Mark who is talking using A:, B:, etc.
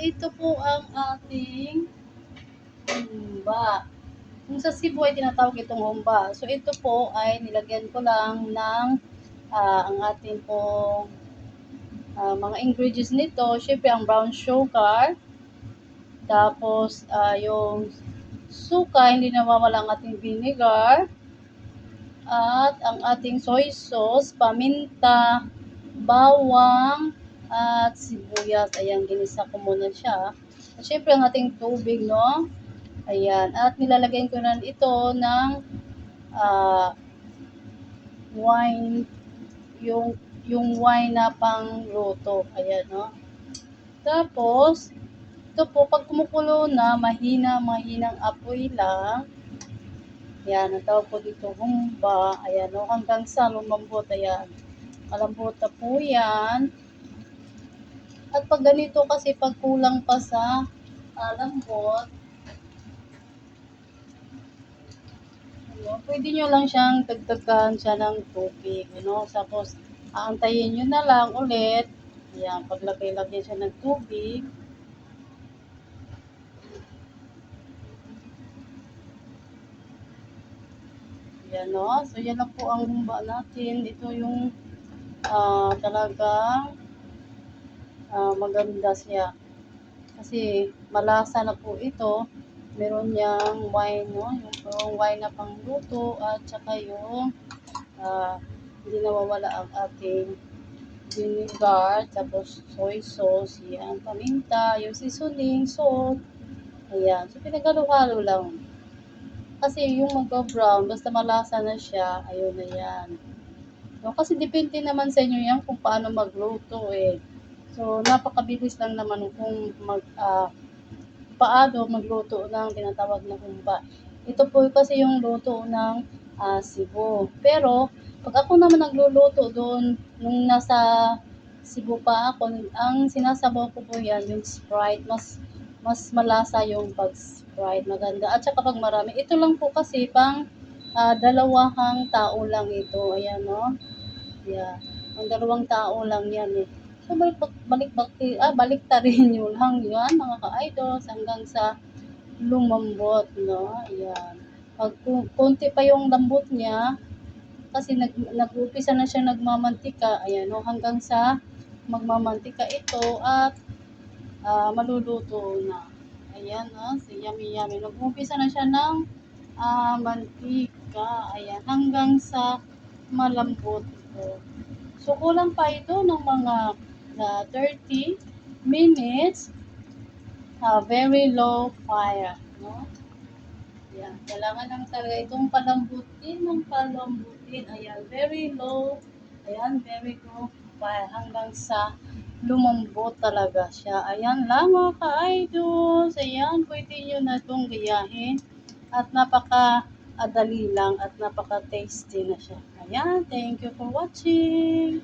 A: ito po ang ating humba. Kung sa Cebu ay tinatawag itong humba. So, ito po ay nilagyan ko lang ng ang ating pong mga ingredients nito. Siyempre, ang brown sugar. Tapos, yung suka, hindi nawawala ang ating vinegar. At ang ating soy sauce, paminta, bawang, at sibuyas. Ayan, ginisa ko muna siya. At syempre, ang ating tubig, no? Ayan. At nilalagyan ko na ito ng wine, yung wine na pang luto. Ayan, no? Tapos, ito po, pag kumukulo na, mahinang apoy lang. Ayan, ang tawag po dito, humba. Ayan, no? Hanggang sa lumambot. Ayan. Malambot na po yan. At pag ganito kasi, pag kulang pa sa lambot, pwede nyo lang siyang dagdagan siya ng tubig. Tapos, aantayin nyo na lang ulit. Ayan, paglagay-lagay siya ng tubig. Ayan, no? So, yan na po ang humba natin. Ito yung talagang maganda siya. Kasi malasa na po ito. Meron niyang wine, no? Yung wine na pangluto at saka yung hindi nawawala ang ating vinegar, tapos soy sauce, yan, paminta, yung seasoning, salt. Ayan. So, pinaghalo-halo lang. Kasi yung mag-brown, basta malasa na siya, ayun na yan. No, kasi depende naman sa inyo yan kung paano magluto eh. So, napakabilis lang naman kung paano magluto ng tinatawag na humba. Ito po kasi yung luto ng Cebu. Pero, pag ako naman nagluluto doon, nung nasa Cebu pa ako, ang sinasabaw ko po yan, yung Sprite, mas malasa yung pag-Sprite, maganda. At saka pag marami, ito lang po kasi pang dalawang tao lang ito. Ayan, no? Yeah. Ang 2 tao lang yan eh. So, balik ta rin yun lang yan, mga ka-idols, hanggang sa lumambot, no? Ayan. Pag konti pa yung lambot niya, kasi nag-umpisa na siya nagmamantika, ayan, no? Hanggang sa magmamantika ito at maluluto na. Ayan, no? So, yummy, yummy. Nag-umpisa na siya ng mantika, ayan, hanggang sa malambot ito. So, kulang pa ito ng mga 30 minutes, very low fire, no? Ayan, kailangan lang talaga itong palambutin, ayan, very low, ayan, very low fire, hanggang sa lumambot talaga siya. Ayan lang mga ka-idols, ayan, pwede nyo na itong gayahin, at napaka-adali lang, at napaka-tasty na siya. Ayan, thank you for watching.